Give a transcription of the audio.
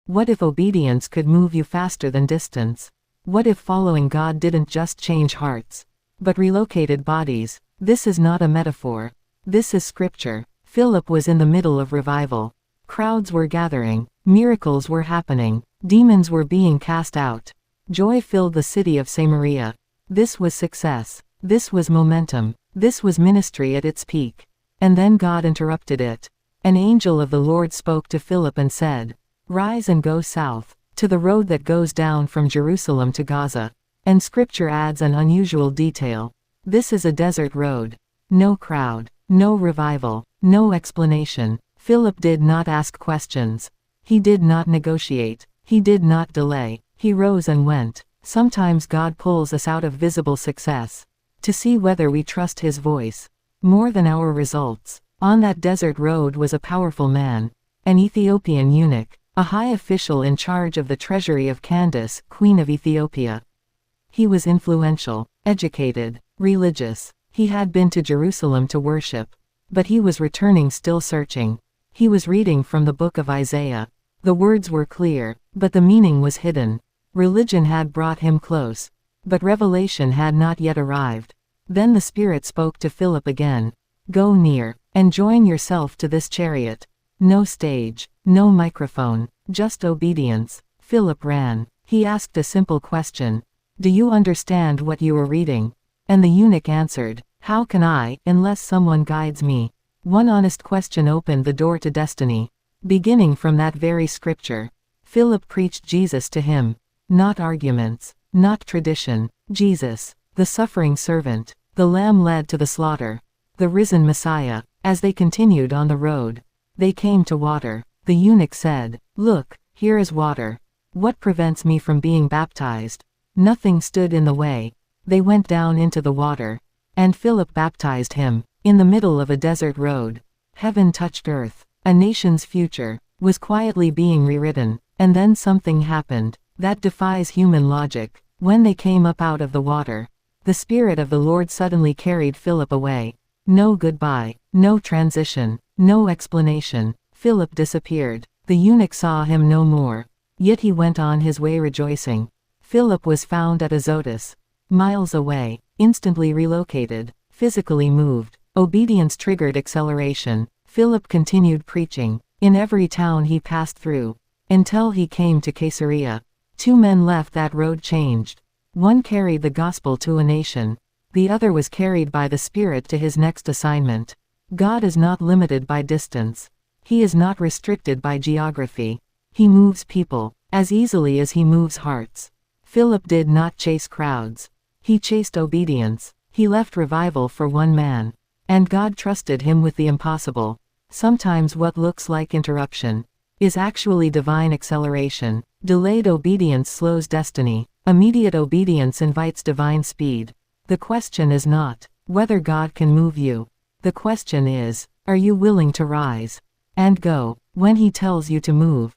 What if obedience could move you faster than distance? What if following God didn't just change hearts, but relocated bodies? This is not a metaphor. This is scripture. Philip was in the middle of revival. Crowds were gathering. Miracles were happening. Demons were being cast out. Joy filled the city of Samaria. This was success. This was momentum. This was ministry at its peak. And then God interrupted it. An angel of the Lord spoke to Philip and said, "Rise and go south, to the road that goes down from Jerusalem to Gaza." And scripture adds an unusual detail. This is a desert road. No crowd. No revival. No explanation. Philip did not ask questions. He did not negotiate. He did not delay. He rose and went. Sometimes God pulls us out of visible success to see whether we trust His voice more than our results. On that desert road was a powerful man, an Ethiopian eunuch, a high official in charge of the treasury of Candace, Queen of Ethiopia. He was influential, educated, religious. He had been to Jerusalem to worship, but he was returning still searching. He was reading from the book of Isaiah. The words were clear, but the meaning was hidden. Religion had brought him close, but revelation had not yet arrived. Then the Spirit spoke to Philip again. "Go near, and join yourself to this chariot." No stage, no microphone, just obedience. Philip ran. He asked a simple question. "Do you understand what you are reading?" And the eunuch answered, "How can I, unless someone guides me?" One honest question opened the door to destiny. Beginning from that very scripture, Philip preached Jesus to him. Not arguments, not tradition. Jesus, the suffering servant, the lamb led to the slaughter, the risen Messiah. As they continued on the road, they came to water. The eunuch said, "Look, here is water. What prevents me from being baptized?" Nothing stood in the way. They went down into the water, and Philip baptized him. In the middle of a desert road, heaven touched earth. A nation's future was quietly being rewritten. And then something happened that defies human logic. When they came up out of the water, the Spirit of the Lord suddenly carried Philip away. No goodbye, no transition, no explanation. Philip disappeared. The eunuch saw him no more. Yet he went on his way rejoicing. Philip was found at Azotus, miles away, instantly relocated, physically moved. Obedience triggered acceleration. Philip continued preaching in every town he passed through, until he came to Caesarea. 2 men left that road changed. One carried the gospel to a nation. The other was carried by the Spirit to his next assignment. God is not limited by distance. He is not restricted by geography. He moves people as easily as He moves hearts. Philip did not chase crowds. He chased obedience. He left revival for one man. And God trusted him with the impossible. Sometimes what looks like interruption is actually divine acceleration. Delayed obedience slows destiny. Immediate obedience invites divine speed. The question is not whether God can move you. The question is, are you willing to rise and go when He tells you to move?